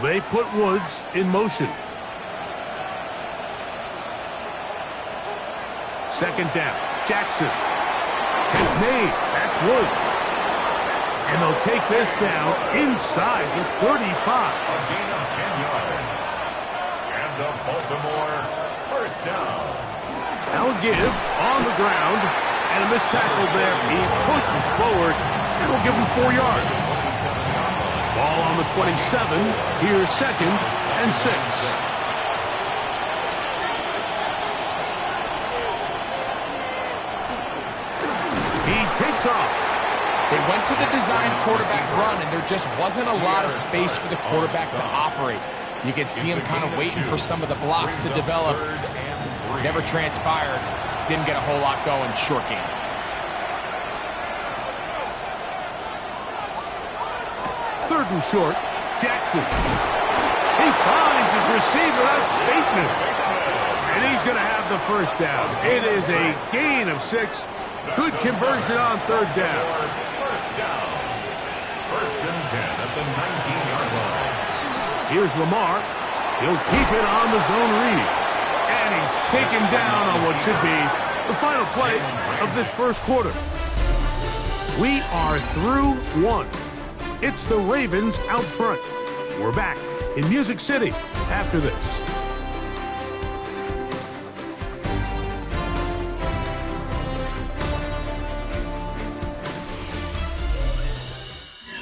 They put Woods in motion. Second down. Jackson has made. That's Woods. And they'll take this down inside the 35. A gain of 10 yards. And the Baltimore first down. Now a give on the ground. And a missed tackle there. He pushes forward. It'll give him 4 yards. Ball on the 27. Here's 2nd and 6. He takes off. They went to the design quarterback run, and there just wasn't a lot of space for the quarterback to operate. You can see him kind of waiting for some of the blocks to develop. Never transpired. Didn't get a whole lot going. Short game. Third and short. Jackson. He finds his receiver. That's Bateman. And he's going to have the first down. It is a gain of 6. Good conversion on third down. First down. First and 10 at the 19-yard line. Here's Lamar. He'll keep it on the zone read. And he's taken down on what should be the final play of this first quarter. We are through 1. It's the Ravens out front. We're back in Music City after this.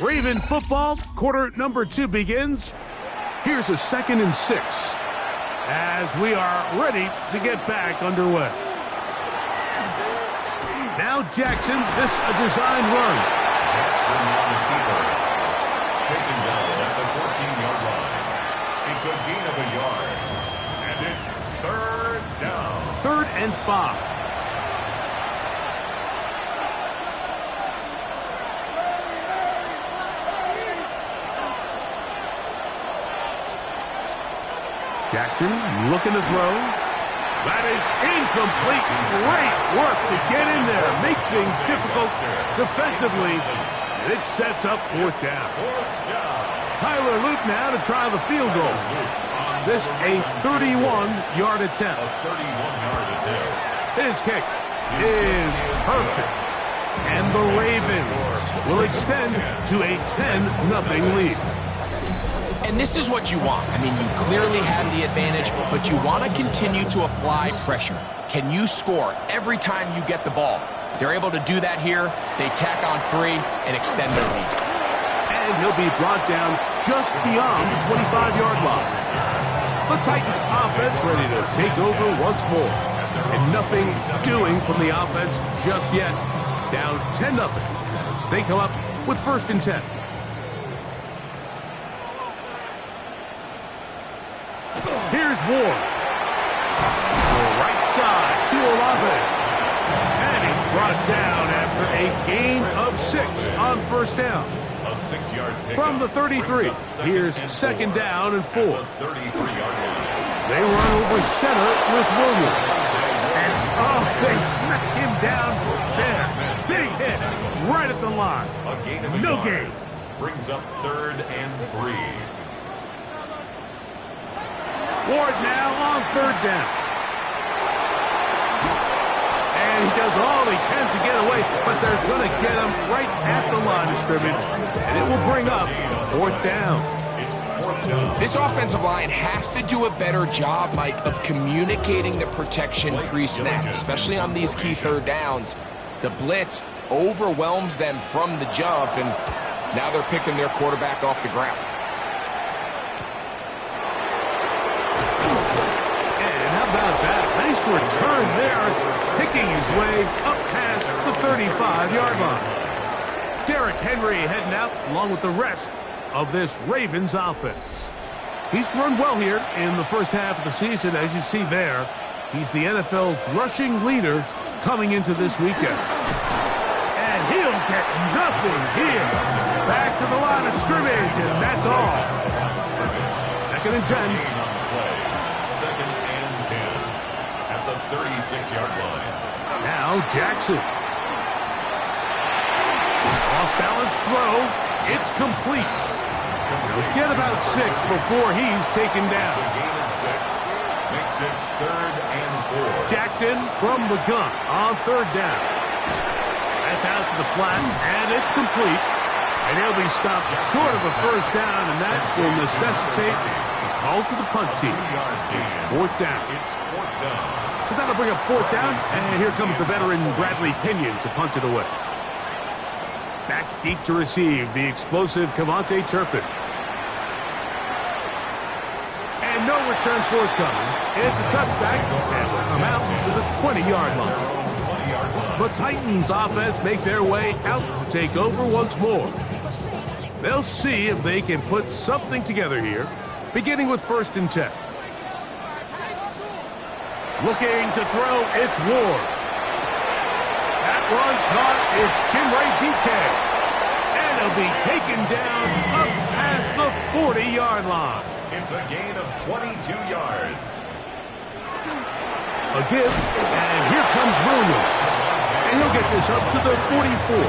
Raven football, quarter number 2 begins. Here's a 2nd and 6 as we are ready to get back underway. Now Jackson, this a design run. Jackson on the keeper. Taken down at the 14-yard line. It's a gain of a yard. And it's third down. 3rd and 5. Jackson looking to throw. That is incomplete. Great work to get in there. Make things difficult defensively. And it sets up 4th down. Tyler Luke now to try the field goal. This a 31-yard attempt. A 31-yard attempt. His kick is perfect. And the Ravens will extend to a 10-0 lead. And this is what you want. I mean, you clearly have the advantage, but you want to continue to apply pressure. Can you score every time you get the ball? They're able to do that here. They tack on 3 and extend their lead. And he'll be brought down just beyond the 25-yard line. The Titans offense ready to take over once more. And nothing doing from the offense just yet. Down 10-0 as they come up with 1st and 10. Here's Ward. The right side to Olave. And he's brought down after a gain of 6 on 1st down. A 6-yard pickup. From the 33, here's 2nd down and 4. 33-yard line. They run over center with Williams. And, they smack him down there. Big hit right at the line. A gain of a No yard. gain. Brings up 3rd and 3. Ward now on 3rd down. And he does all he can to get away, but they're going to get him right at the line of scrimmage. And it will bring up 4th down. It's 4th down. This offensive line has to do a better job, Mike, of communicating the protection pre-snap, especially on these key 3rd downs. The blitz overwhelms them from the jump, and now they're picking their quarterback off the ground. Nice return there, picking his way up past the 35-yard line. Derrick Henry heading out along with the rest of this Ravens offense. He's run well here in the first half of the season, as you see there. He's the NFL's rushing leader coming into this weekend. And he'll get nothing here. Back to the line of scrimmage, and that's all. 2nd and 10. 36-yard line. Now Jackson. Off-balance throw. It's complete. Get about 6 before he's taken It's a down. gain of 6. Makes it 3rd and 4. Jackson from the gun on 3rd down. That's out to the flat, and it's complete. And he'll be stopped short of a 1st down, and that will necessitate a call to the punt team. It's 4th down. It's 4th down. So that'll bring up 4th down, and here comes the veteran Bradley Pinion to punt it away. Back deep to receive the explosive Kevontae Turpin. And no return forthcoming. It's a touchback, and will come out to the 20-yard line. The Titans offense make their way out to take over once more. They'll see if they can put something together here, beginning with 1st and 10. Looking to throw, it's Ward. That one caught, it's Chinray DK. And he'll be taken down up past the 40-yard line. It's a gain of 22 yards. A give, and here comes Williams. And he'll get this up to the 44.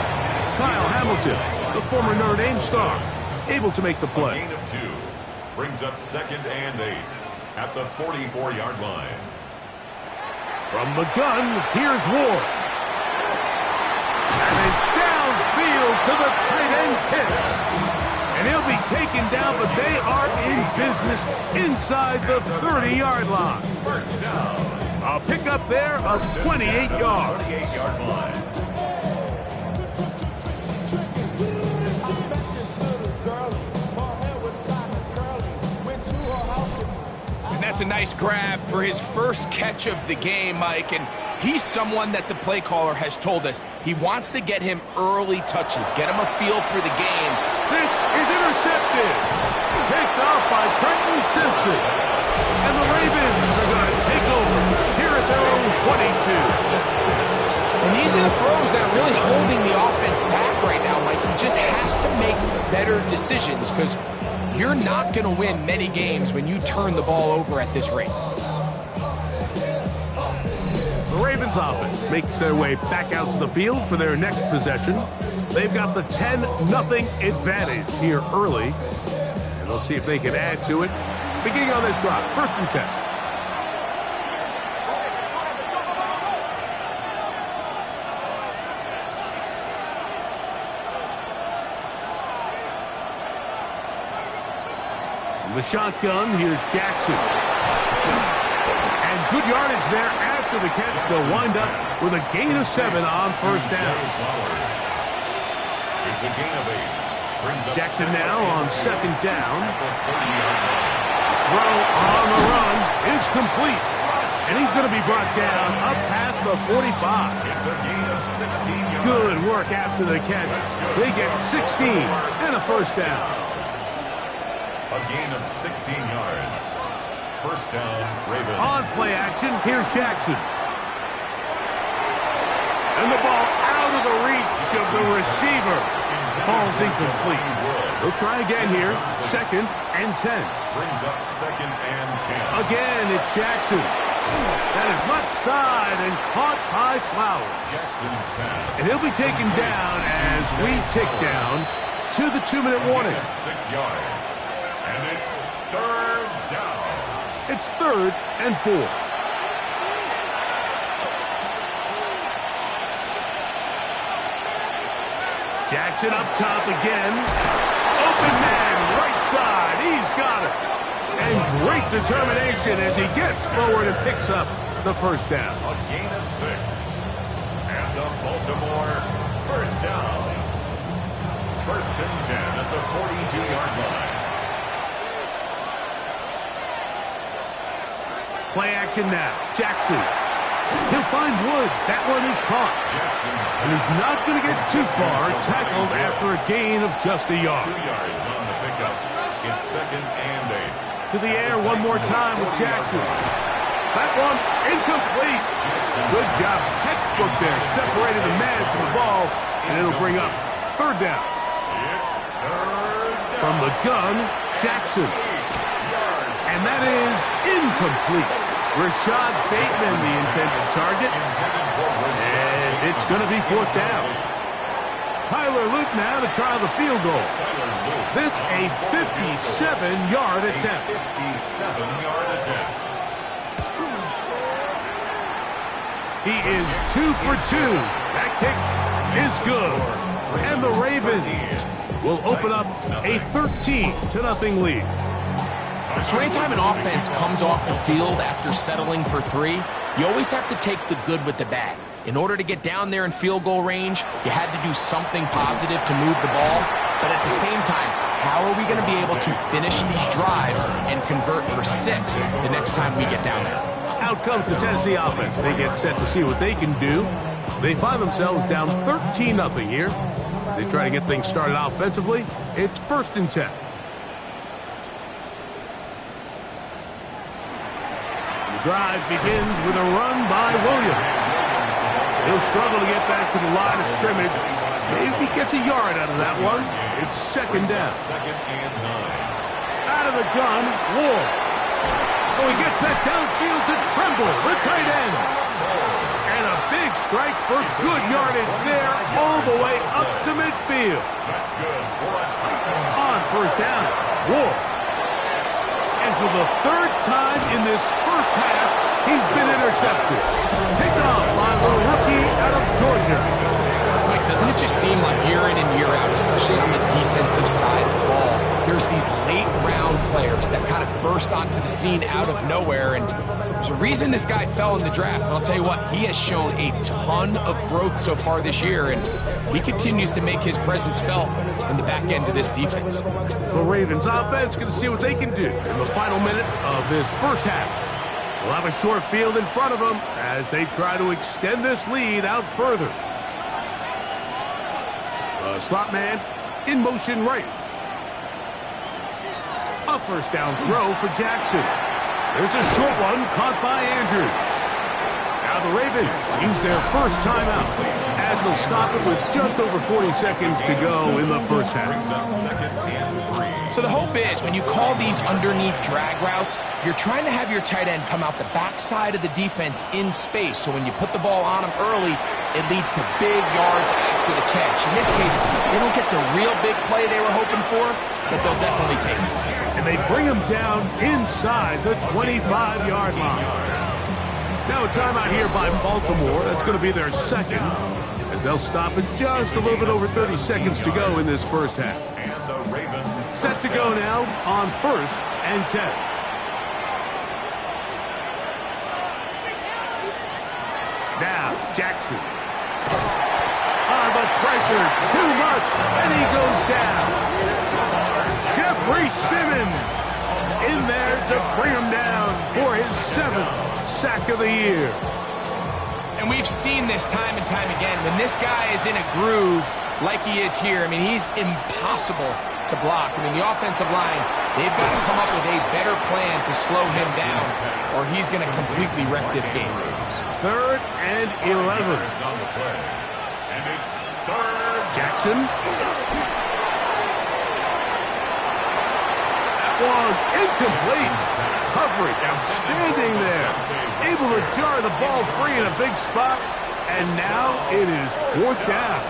Kyle Hamilton, the former Notre Dame star, able to make the A play. gain of 2. Brings up 2nd and 8 at the 44-yard line. From the gun, here's Ward. And it's downfield to the tight end Pitts. And he'll be taken down, but they are in business inside the 30-yard line. 1st down. A pickup there of 28 yards. 28-yard line. And that's a nice grab for his first catch of the game, Mike. And he's someone that the play caller has told us he wants to get him early touches, get him a feel for the game. This is intercepted. Picked off by Trenton Simpson. And the Ravens are going to take over here at their own 22. And these are the throws that are really holding the offense back right now, Mike. He just has to make better decisions because you're not going to win many games when you turn the ball over at this rate. The Ravens offense makes their way back out to the field for their next possession. They've got the 10-0 advantage here early. And they'll see if they can add to it. Beginning on this drive, 1st and 10. From the shotgun, here's Jackson. And good yardage there after the catch. They'll wind up with a gain of 7 on 1st down. It's a gain of 8. Brings up Jackson now on 2nd down. at the 30-yard line. Throw on the run is complete. And he's going to be brought down up past the 45. It's a gain of 16 yards. Good work after the catch. They get 16 and a 1st down. A gain of 16 yards. 1st down, Ravens. On play action, here's Jackson. And the ball out of the reach of the receiver. Falls incomplete. They'll try again here. 2nd and 10. Brings up 2nd and 10. Again, it's Jackson. That is left side and caught by Flowers. Jackson's pass. And he'll be taken down as we tick down to the 2-minute warning. 6 yards. And it's 3rd down. It's 3rd and 4. Jackson up top again. Open man, right side. He's got it. And great determination as he gets forward and picks up the 1st down. A gain of 6. And the Baltimore 1st down. 1st and 10 at the 42-yard line. Play action now. Jackson. He'll find Woods. That one is caught. Jackson's And he's not going to get too far, tackled after a gain of just a 2 yard. yards on the pickup. It's 2nd and 8. To the air one more time with Jackson. That one incomplete. Good job. Textbook there. Separated the man from the ball. And it'll bring up 3rd down. It's 3rd down. From the gun, Jackson. And that is incomplete. Rashad Bateman, the intended target. Intended for Rashad. And it's going to be 4th down. Tyler Luke now to try the field goal. This a 57-yard attempt. 57-yard attempt. He is 2 for 2. That kick is good. And the Ravens will open up a 13-0 lead. So anytime an offense comes off the field after settling for 3, you always have to take the good with the bad. In order to get down there in field goal range, you had to do something positive to move the ball. But at the same time, how are we going to be able to finish these drives and convert for 6 the next time we get down there? Out comes the Tennessee offense. They get set to see what they can do. They find themselves down 13-0 here. They try to get things started offensively. It's 1st and 10. The drive begins with a run by Williams. He'll struggle to get back to the line of scrimmage. Maybe he gets a yard out of that one. It's 2nd down. 2nd and 9. Out of the gun, Ward. Oh, he gets that downfield to Tremble, the tight end. And a big strike for good yardage there, all the way up to midfield. That's good for a tight end. On 1st down, Ward. And for the 3rd time in this first half, he's been intercepted. Picked off by the rookie out of Georgia. Mike, doesn't it just seem like year in and year out, especially on the defensive side of the ball, there's these late-round players that kind of burst onto the scene out of nowhere, and there's a reason this guy fell in the draft. And I'll tell you what, he has shown a ton of growth so far this year, and he continues to make his presence felt in the back end of this defense. The Ravens offense going to see what they can do in the final minute of this first half. They'll have a short field in front of them as they try to extend this lead out further. The slot man in motion right. A 1st down throw for Jackson. There's a short one caught by Andrews. Now the Ravens use their first timeout as they'll stop it with just over 40 seconds to go in the first half. So the hope is when you call these underneath drag routes, you're trying to have your tight end come out the backside of the defense in space. So when you put the ball on him early, it leads to big yards after the catch. In this case, they don't get the real big play they were hoping for, but they'll definitely take it. And they bring him down inside the 25-yard line. Now a timeout here by Baltimore. That's going to be their 2nd, as they'll stop it just a little bit over 30 seconds to go in this first half. Set to go now on 1st and 10. Now Jackson. But pressure too much, and he goes down. Jeffrey Simmons in there to bring him down for his 7th sack of the year. And we've seen this time and time again. When this guy is in a groove like he is here, I mean, he's impossible to block. I mean, the offensive line, they've got to come up with a better plan to slow him down, or he's going to completely wreck this game. 3rd and 11. On the play. And it's 3rd. Jackson. That one incomplete. Coverage outstanding there. Able to jar the ball free in a big spot. And now it is 4th down.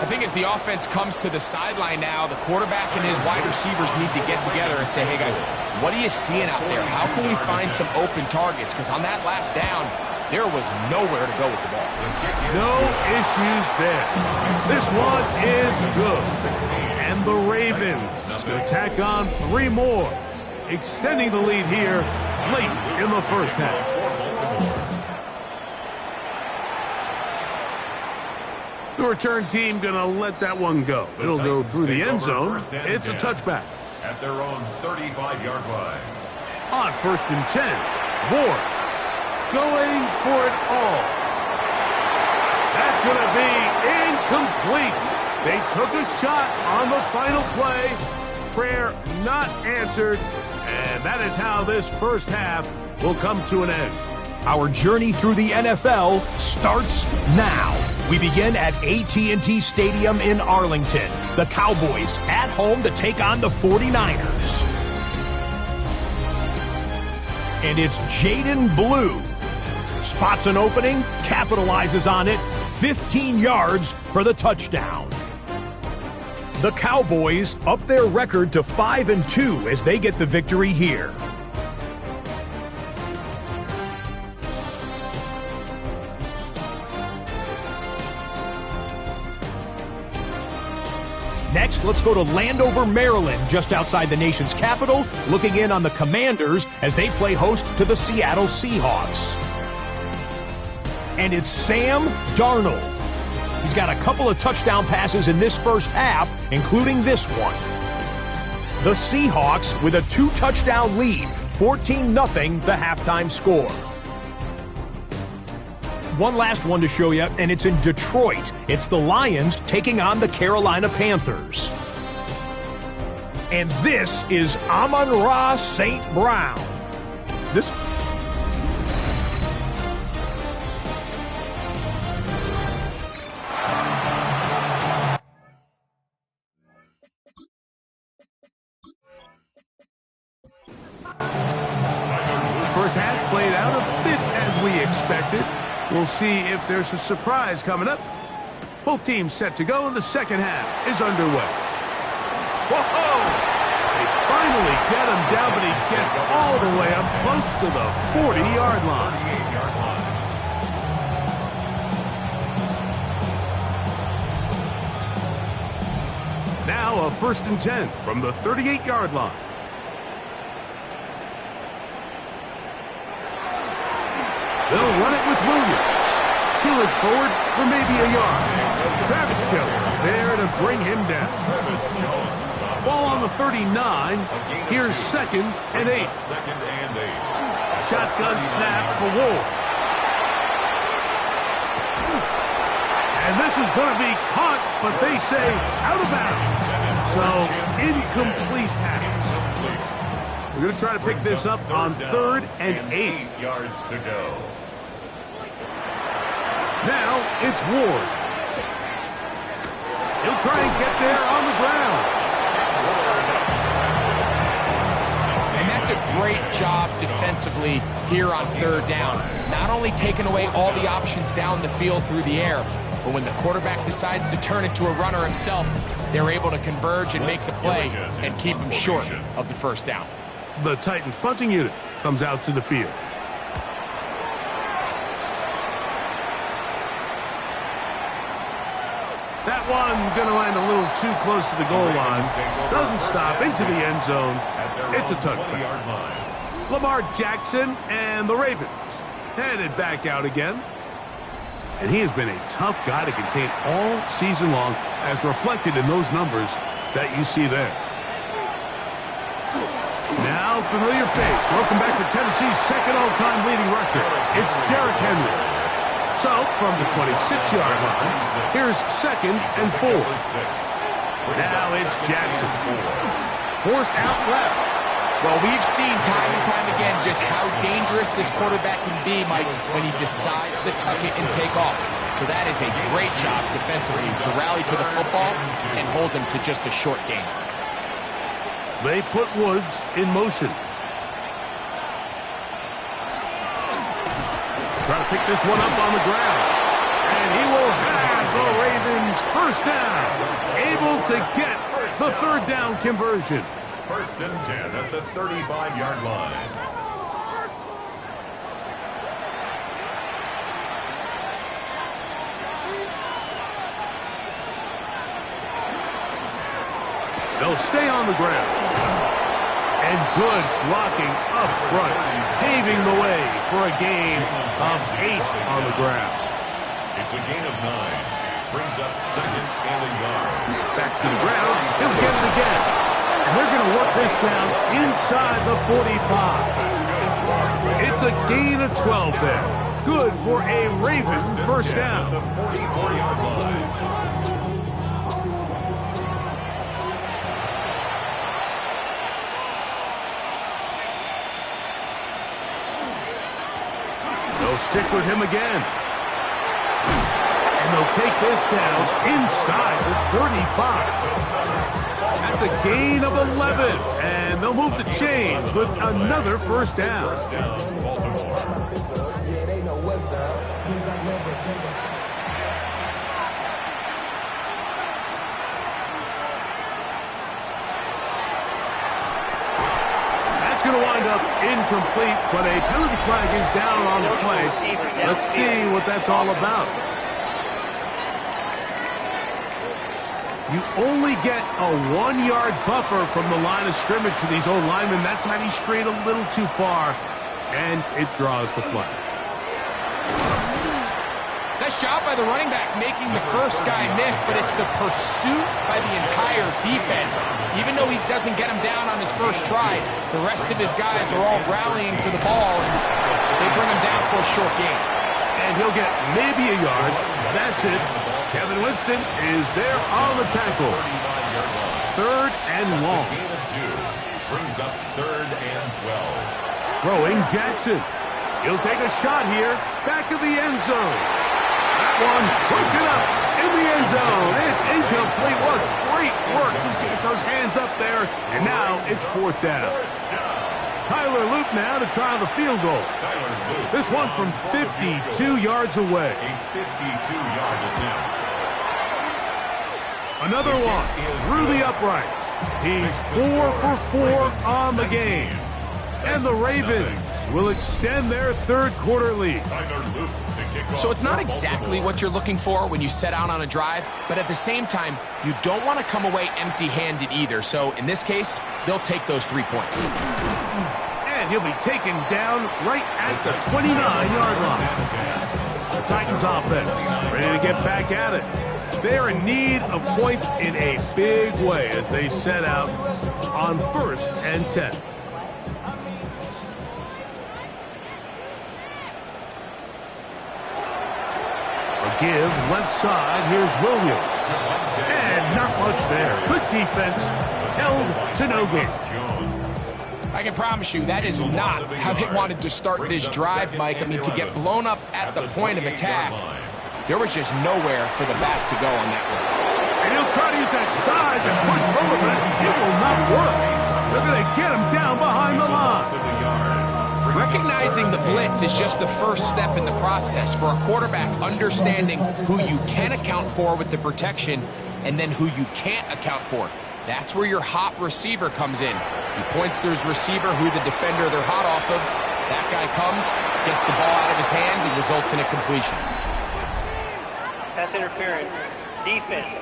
I think as the offense comes to the sideline now, the quarterback and his wide receivers need to get together and say, hey guys, what are you seeing out there? How can we find some open targets? Because on that last down, there was nowhere to go with the ball. No issues there. This one is good. And the Ravens going to tack on 3 more, extending the lead here late in the first half. The return team going to let that one go. It'll go through the end zone. It's a touchback. At their own 35-yard line. On 1st and 10, Ward going for it all. That's going to be incomplete. They took a shot on the final play. Prayer not answered. And that is how this first half will come to an end. Our journey through the NFL starts now. We begin at AT&T Stadium in Arlington. The Cowboys at home to take on the 49ers. And it's Jaden Blue. Spots an opening, capitalizes on it, 15 yards for the touchdown. The Cowboys up their record to 5-2 as they get the victory here. Next, let's go to Landover, Maryland, just outside the nation's capital, looking in on the Commanders as they play host to the Seattle Seahawks. And it's Sam Darnold. He's got a couple of touchdown passes in this first half, including this one. The Seahawks with a 2-touchdown lead, 14-0 the halftime score. One last one to show you, and it's in Detroit. It's the Lions taking on the Carolina Panthers. And this is Amon-Ra St. Brown. This... First half played out a bit as we expected. We'll see if there's a surprise coming up. Both teams set to go, and the second half is underway. Whoa! They finally get him down, but he gets all the way up close to the 40-yard line. Now a 1st and 10 from the 38-yard line. They'll run it with Williams. He looks forward for maybe a yard. Travis Jones there to bring him down. Ball on the 39. Here's 2nd and 8. Shotgun snap for Ward. And this is going to be caught, but they say out of bounds. So, incomplete pass. We're going to try to pick this up on 3rd and 8. Yards to go. Now it's Ward. He'll try and get there on the ground. And that's a great job defensively here on 3rd down. Not only taking away all the options down the field through the air, but when the quarterback decides to turn it to a runner himself, they're able to converge and make the play and keep him short of the 1st down. The Titans punting unit comes out to the field. That one going to land a little too close to the goal line. Doesn't stop into the end zone. It's a touchback. Lamar Jackson and the Ravens headed back out again. And he has been a tough guy to contain all season long, as reflected in those numbers that you see there. Now, familiar face. Welcome back to Tennessee's 2nd all-time leading rusher. It's Derrick Henry. So, from the 26-yard line, here's 2nd and 4. Now it's Jackson. Forced out left. Well, we've seen time and time again just how dangerous this quarterback can be, Mike, when he decides to tuck it and take off. So that is a great job defensively to rally to the football and hold them to just a short game. They put Woods in motion. Try to pick this one up on the ground. And he will have the Ravens 1st down. Able to get the 3rd down conversion. 1st and 10 at the 35-yard line. They'll stay on the ground. And good blocking up front, paving the way for a gain of 8 on the ground. It's a gain of 9. Brings up 2nd and a yard. Back to the ground. He'll get it again. And they're going to work this down inside the 45. It's a gain of 12 there. Good for a Ravens 1st down. The 44-yard line. They'll stick with him again. And they'll take this down inside the 35. That's a gain of 11. And they'll move the chains with another 1st down. First down, Baltimore. wind up incomplete, but a penalty flag is down on the play. Let's see what that's all about. You only get a 1-yard buffer from the line of scrimmage for these old linemen. That's might be strayed a little too far, and it draws the flag. Nice job by the running back making the first guy miss, but it's the pursuit by the entire defense. Even though he doesn't get him down on his first try, the rest of his guys are all rallying to the ball, and they bring him down for a short gain. And he'll get maybe a yard. That's it. Kevin Winston is there on the tackle. 3rd and long. Brings up 3rd and 12. Throwing Jackson. He'll take a shot here. Back of the end zone. That one broken up in the end zone. It's incomplete. What great work just to get those hands up there. And now it's 4th down. Tyler Luke now to try the field goal. This one from 52 yards away. A 52-yard attempt. Another one through the uprights. He's 4 for 4 on the game. And the Ravens will extend their 3rd quarter lead. So it's not exactly what you're looking for when you set out on a drive, but at the same time, you don't want to come away empty-handed either. So in this case, they'll take those 3 points. And he'll be taken down right at the 29-yard line. The Titans offense ready to get back at it. They're in need of points in a big way as they set out on 1st and 10. A give left side. Here's Williams. And not much there. Good defense. Held to no gain. I can promise you that is not how they wanted to start this drive, Mike. I mean, to get blown up at the point of attack, there was just nowhere for the back to go on that one. And he'll try to use that size and push forward, but it will not work. They're going to get him down behind the line. Recognizing the blitz is just the first step in the process for a quarterback, understanding who you can account for with the protection and then who you can't account for. That's where your hot receiver comes in. He points to his receiver, who the defender they're hot off of. That guy comes, gets the ball out of his hands, and results in a completion. Pass interference. Defense.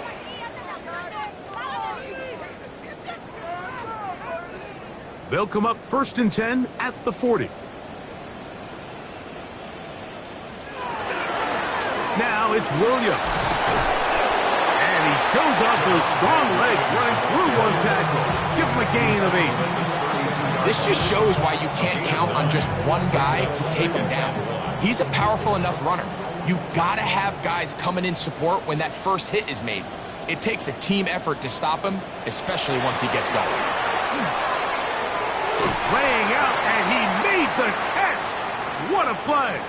They'll come up 1st and 10 at the 40. Now it's Williams. And he shows off those strong legs running through one tackle. Give him a gain of 8. This just shows why you can't count on just one guy to take him down. He's a powerful enough runner. You've got to have guys coming in support when that first hit is made. It takes a team effort to stop him, especially once he gets going. Laying out, and he made the catch. What a play.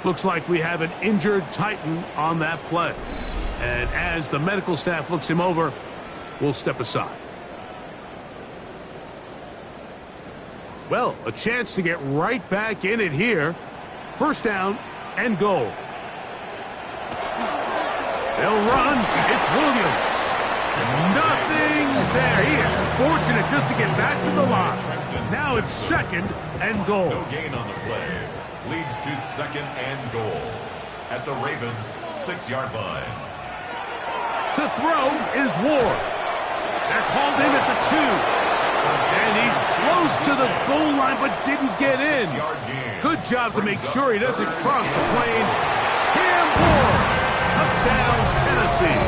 Looks like we have an injured Titan on that play. And as the medical staff looks him over, we'll step aside. Well, a chance to get right back in it here. 1st down and goal. They'll run. It's Williams. Nothing there. He is fortunate just to get back to the line. Now it's 2nd and goal. No gain on the play. Leads to 2nd and goal at the Ravens' 6-yard line. To throw is Ward. That's hauled in at the 2. And he's close to the goal line but didn't get in. Good job to make sure he doesn't cross the plane. Cam Ward. Touchdown, Tennessee.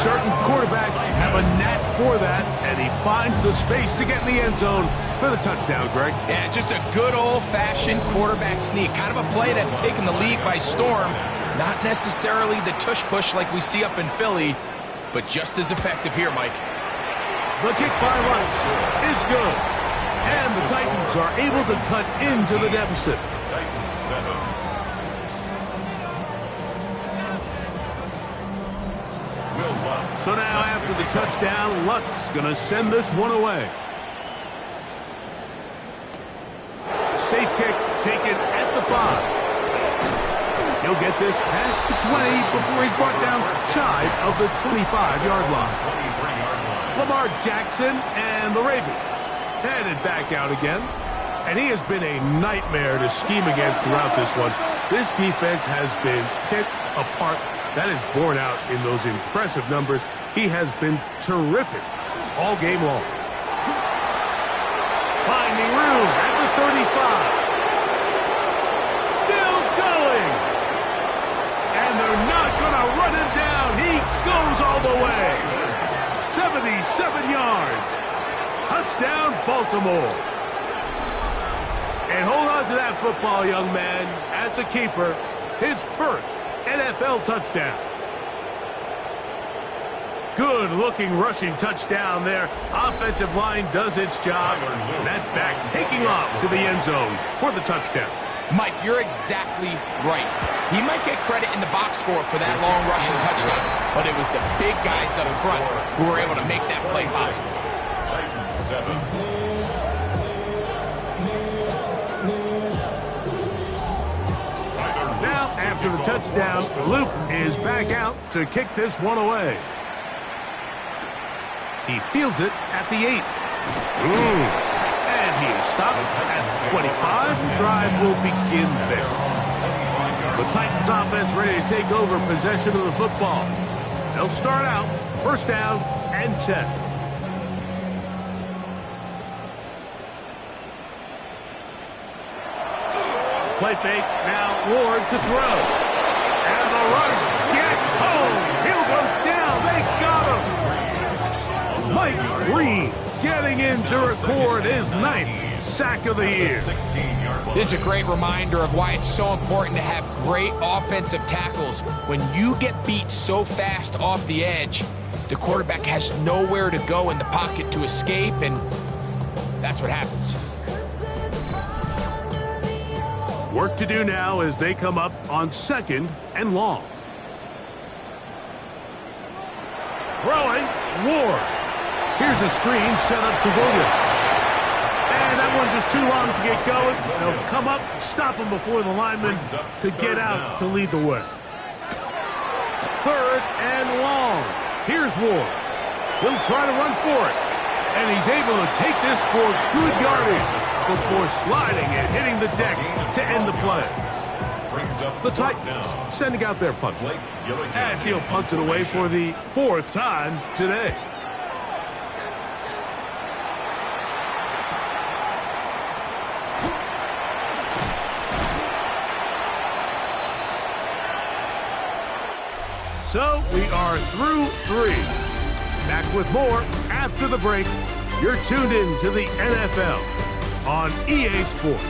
Certain quarterbacks have a knack for that, and he finds the space to get in the end zone for the touchdown, Greg. Yeah, just a good old-fashioned quarterback sneak. Kind of a play that's taken the league by storm. Not necessarily the tush-push like we see up in Philly, but just as effective here, Mike. The kick by Lutz is good. And the Titans are able to cut into the deficit. Titans 7. So now after the touchdown, Lutz going to send this one away. Safe kick taken at the 5. He'll get this past the 20 before he's brought down shy of the 25-yard line. 23-yard line. Lamar Jackson and the Ravens headed back out again. And he has been a nightmare to scheme against throughout this one. This defense has been picked apart. That is borne out in those impressive numbers. He has been terrific all game long. Finding room at the 35. Still going. And they're not going to run him down. He goes all the way. 77 yards. Touchdown, Baltimore. And hold on to that football, young man. That's a keeper. His first NFL touchdown. Good-looking rushing touchdown there. Offensive line does its job. And that back taking off to the end zone for the touchdown. Mike, you're exactly right. He might get credit in the box score for that long rushing touchdown, but it was the big guys up front who were able to make that play possible. Titans 7. Now, after the touchdown, Luke is back out to kick this one away. He fields it at the 8. And he is stopped at the 25. The drive will begin there. The Titans offense ready to take over possession of the football. They'll start out first down and 10. Play fake, now Ward to throw. And the rush gets home. He'll go down. They got him. Mike Reed getting in to record his 9th sack of the year. This is a great reminder of why it's so important to have great offensive tackles. When you get beat so fast off the edge, the quarterback has nowhere to go in the pocket to escape, and that's what happens. Work to do now as they come up on 2nd and long. Throwing, Ward. Here's a screen set up to Williams. And that one just too long to get going. They'll come up, stop him before the lineman could get out to lead the way. 3rd and long. Here's Ward. He'll try to run for it. And he's able to take this for good yardage before sliding and hitting the deck to end the play. The Titans sending out their punter, as he'll punt it away for the 4th time today. So we are through 3. Back with more after the break. You're tuned in to the NFL on EA Sports.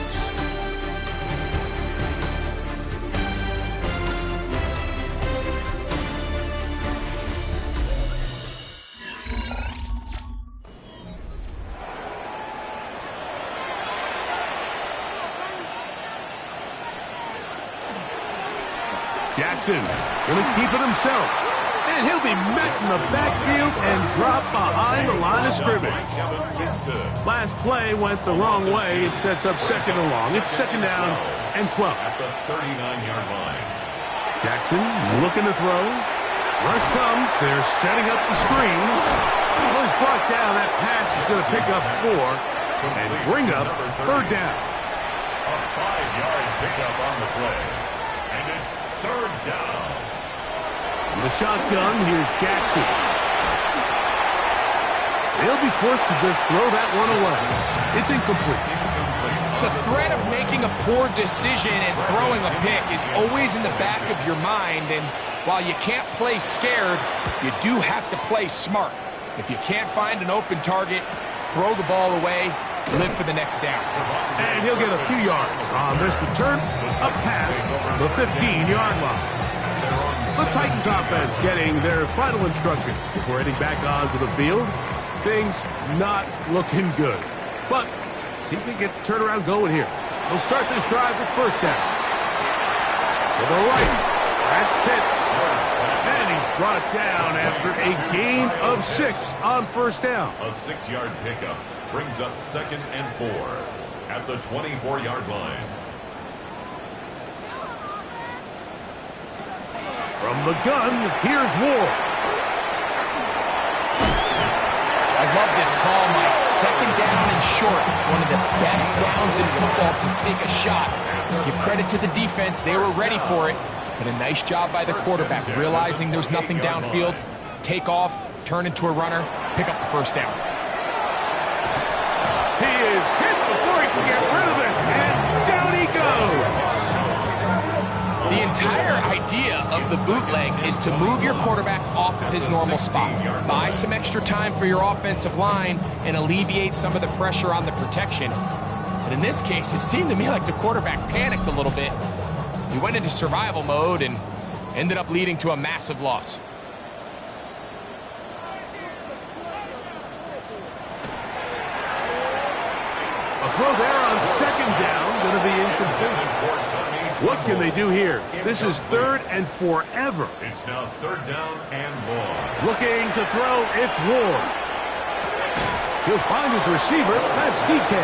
Jackson going to keep it himself. And he'll be met in the backfield and dropped behind the line of scrimmage. Last play went the wrong way. It sets up 2nd and long. It's 2nd down and 12. At the 39-yard line. Jackson looking to throw. Rush comes. They're setting up the screen. Well, he's brought down. That pass is going to pick up 4 and bring up 3rd down. A 5-yard pickup on the play. And it's 3rd down. The shotgun, here's Jackson. They'll be forced to just throw that one away. It's incomplete. The threat of making a poor decision and throwing a pick is always in the back of your mind, and while you can't play scared, you do have to play smart. If you can't find an open target, throw the ball away, live for the next down. And he'll get a few yards on this return, up past the 15-yard line. The Titans offense getting their final instruction before heading back onto the field. Things not looking good. But see if they get the turnaround going here. They'll start this drive with first down. To the right. That's Pitts. And he's brought down after a gain of 6 on first down. A 6-yard pickup brings up 2nd and 4 at the 24-yard line. From the gun, here's Ward. love this call, Mike. Second down and short. One of the best downs in football to take a shot. Give credit to the defense. They were ready for it. But a nice job by the quarterback, realizing there's nothing downfield. Take off, turn into a runner, pick up the first down. He is hit before he can get rid of it, and down he goes. The entire idea of the bootleg is to move your quarterback off of his normal spot. Buy some extra time for your offensive line and alleviate some of the pressure on the protection. But in this case, it seemed to me like the quarterback panicked a little bit. He went into survival mode and ended up leading to a massive loss. A throw there on second down, going to be incomplete. What can they do here? This is third and forever. It's now third down and long. Looking to throw, it's Ward. He'll find his receiver, that's DK.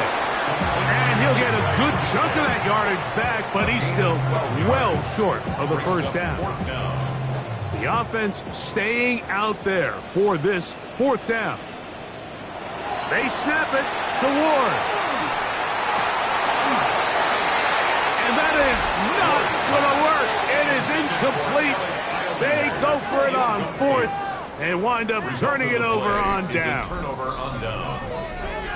And he'll get a good chunk of that yardage back, but he's still well short of the first down. The offense staying out there for this fourth down. They snap it to Ward. And that is not going to work. It is incomplete. They go for it on fourth and wind up turning it over on down.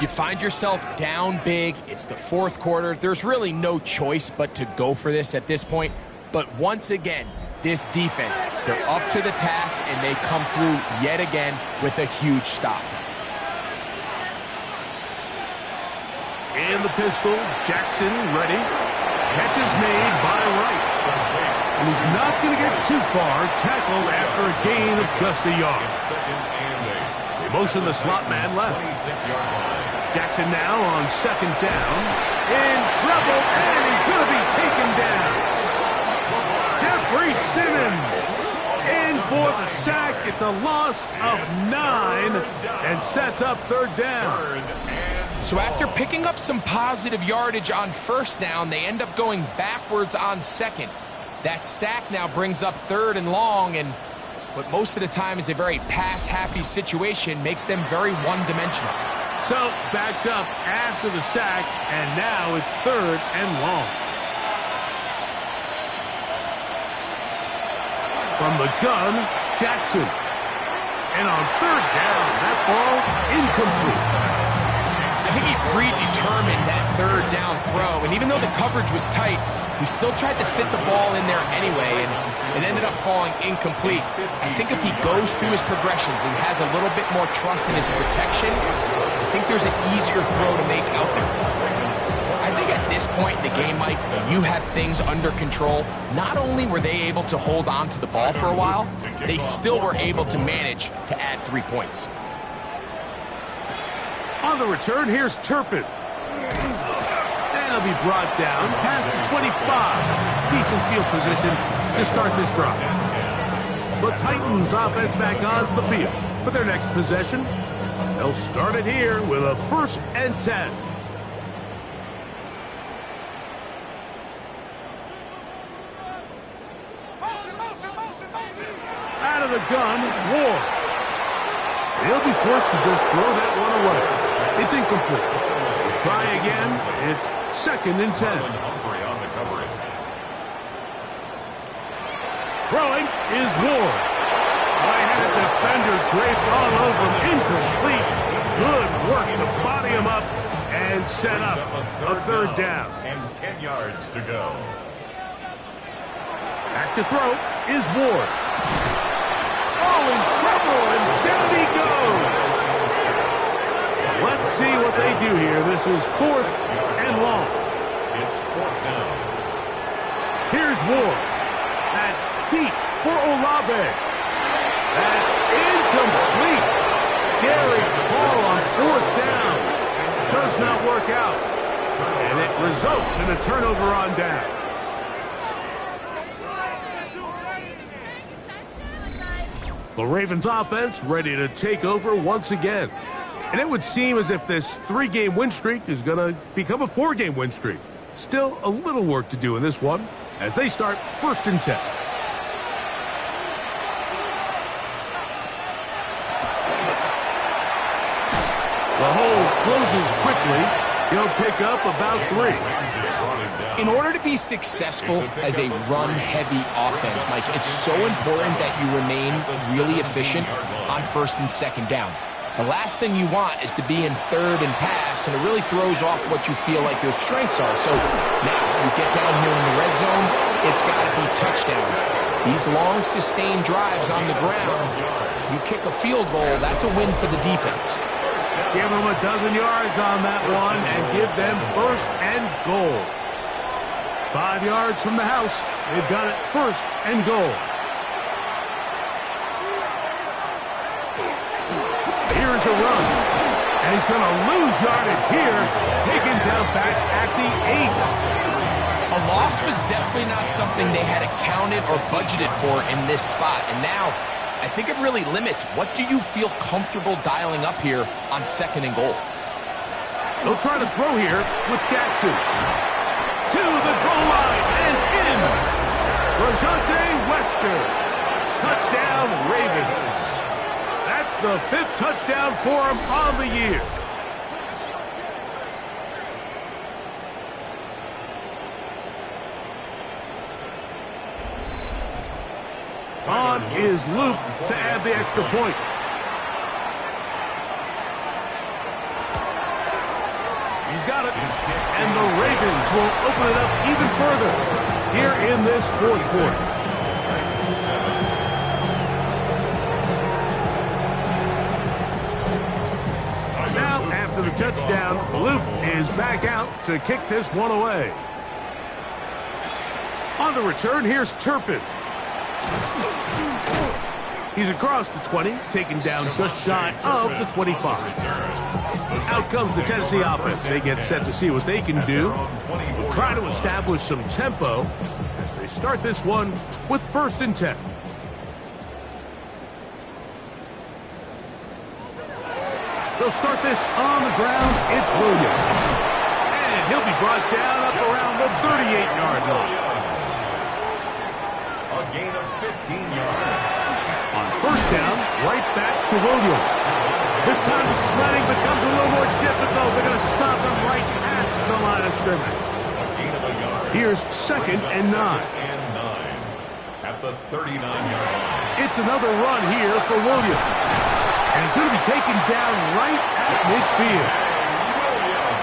You find yourself down big. It's the fourth quarter. There's really no choice but to go for this at this point. But once again, this defense, they're up to the task, and they come through yet again with a huge stop. And the pistol, Jackson ready. Catch is made by Wright. And he's not going to get too far. Tackled after a gain of just a yard. They motion the slot man left. Jackson now on second down. In trouble, and he's going to be taken down. Jeffrey Simmons in for the sack. It's a loss of 9 and sets up third down. So after picking up some positive yardage on first down, they end up going backwards on second. That sack now brings up third and long, and what most of the time is a very pass-happy situation makes them very one-dimensional. So backed up after the sack, and now it's third and long. From the gun, Jackson. And on third down, that ball incomplete. I think he predetermined that third down throw, and even though the coverage was tight, he still tried to fit the ball in there anyway, and it ended up falling incomplete. I think if he goes through his progressions and has a little bit more trust in his protection, I think there's an easier throw to make out there. I think at this point in the game, Mike, when you have things under control, not only were they able to hold on to the ball for a while, they still were able to manage to add 3 points. On the return, here's Turpin. And he'll be brought down past the 25. Decent field position to start this drive. The Titans offense back onto the field for their next possession. They'll start it here with a 1st and 10. Out of the gun, Ward. He'll be forced to just throw that one away. It's incomplete. We'll try again. It's 2nd and 10. Throwing is Ward. I had a defender draped all over him. Incomplete. Good work to body him up and set up a third down. And 10 yards to go. Back to throw is Ward. Oh, in trouble, and down he goes. Let's see what they do here. This is 4th and long. It's 4th down. Here's Ward. That's deep for Olave. That's incomplete. Daring ball on 4th down. Does not work out. And it results in a turnover on down. The Ravens offense ready to take over once again. And it would seem as if this 3-game win streak is going to become a 4-game win streak. Still a little work to do in this one as they start 1st and 10. The hole closes quickly. He'll pick up about 3. In order to be successful as a run-heavy offense, Mike, it's so important that you remain really efficient on first and second down. The last thing you want is to be in third and pass, and it really throws off what you feel like your strengths are. So now you get down here in the red zone, it's got to be touchdowns. These long, sustained drives on the ground, you kick a field goal, that's a win for the defense. Give them a dozen yards on that one and give them first and goal. 5 yards from the house. They've got it first and goal. Here's a run. And he's going to lose yardage here. Taken down back at the 8. A loss was definitely not something they had accounted or budgeted for in this spot. And now, I think it really limits what do you feel comfortable dialing up here on second and goal. They'll try to throw here with Jackson. To the goal line and in. Rajante Wester. Touchdown Ravens. That's the 5th touchdown for him on the year. On is Luke to add the extra point. He's got it. And the Ravens will open it up even further here in this 4th quarter. Now, after the touchdown, Luke is back out to kick this one away. On the return, here's Turpin. He's across the 20, taken down just shy of the 25. Out comes the Tennessee offense. They get set to see what they can do. They'll try to establish some tempo as they start this one with 1st and 10. They'll start this on the ground. It's Williams. And he'll be brought down up around the 38-yard line. A gain of 15 yards. On 1st down, right back to Williams. This time the sledding becomes a little more difficult. They're going to stop him right at the line of scrimmage. Here's 2nd and 9. At the 39-yard line. It's another run here for Williams. And it's going to be taken down right at midfield.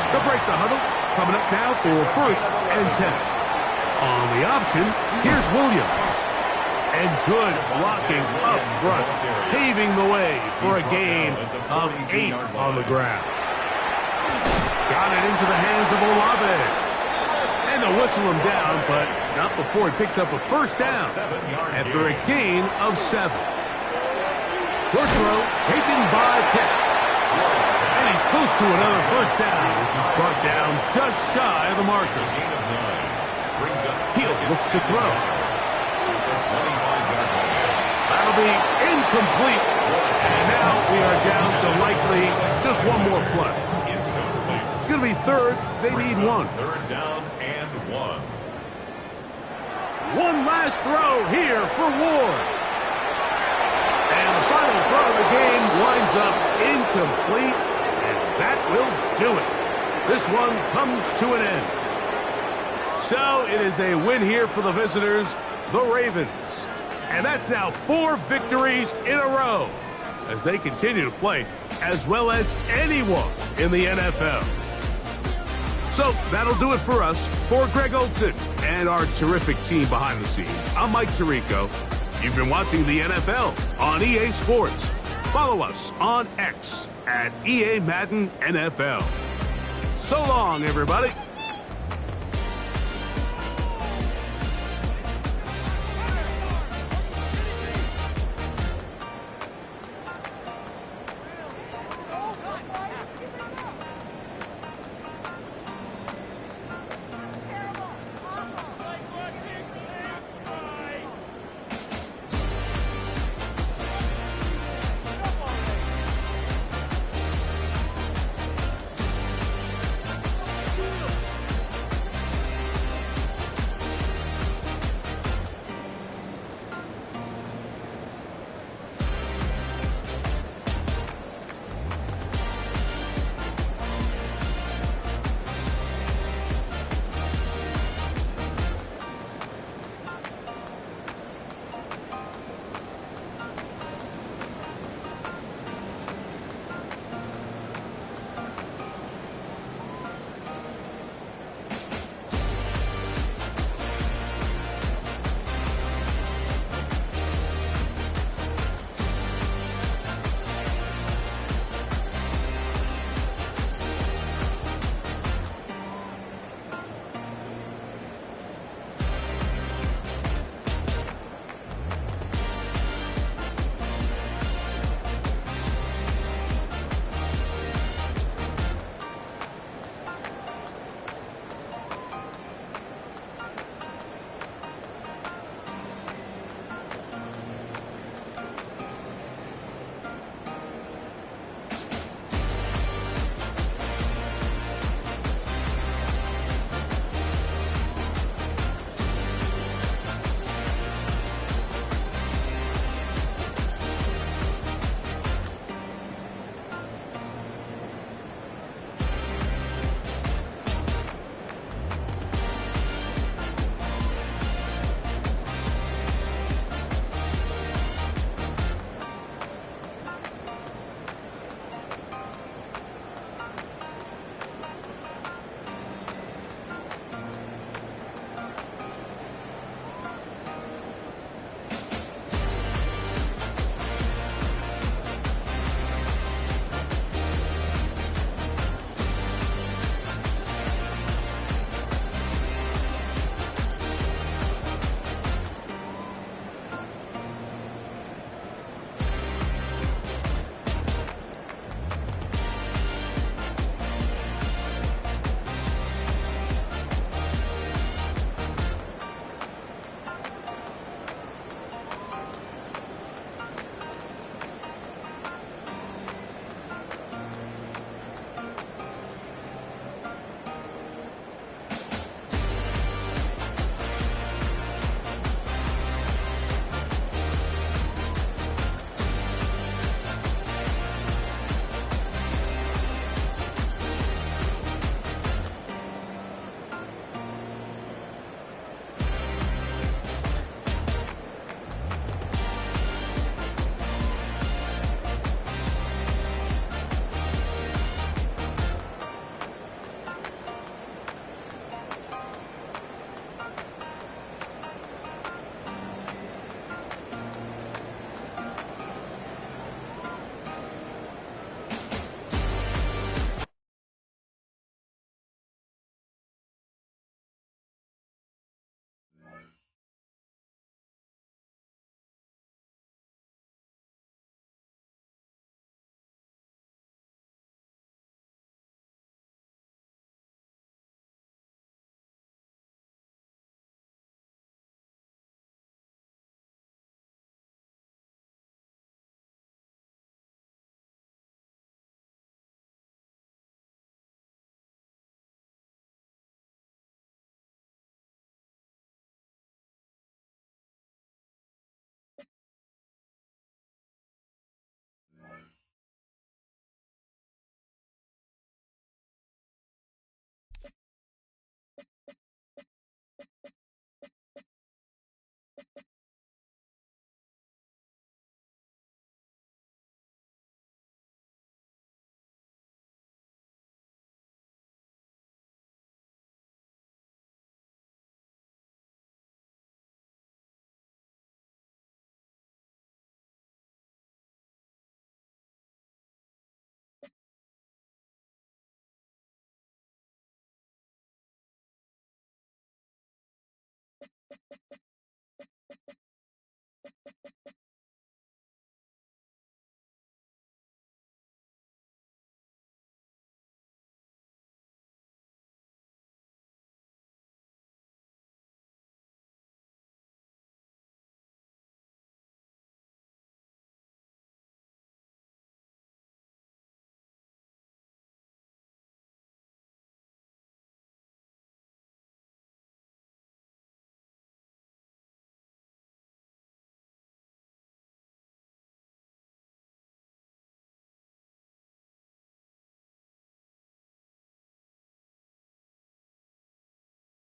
They'll break the huddle. Coming up now for 1st and 10. On the option, here's Williams. And good blocking up front, paving the way for a gain of 8 on the ground. Got it into the hands of Olave. And they'll whistle him down, but not before he picks up a 1st down after a gain of 7. Short throw taken by Pitts. And he's close to another 1st down as he's brought down just shy of the marker. He'll look to throw. That'll be incomplete. And now we are down to likely just one more play. It's going to be 3rd. They need 1. 3rd down and 1. One last throw here for Ward. And the final throw of the game winds up incomplete. And that will do it. This one comes to an end. So it is a win here for the visitors, the Ravens. And that's now 4 victories in a row as they continue to play as well as anyone in the NFL. So that'll do it for us. For Greg Olson and our terrific team behind the scenes, I'm Mike Tirico. You've been watching the NFL on EA Sports. Follow us on X at EA Madden NFL. So long, everybody.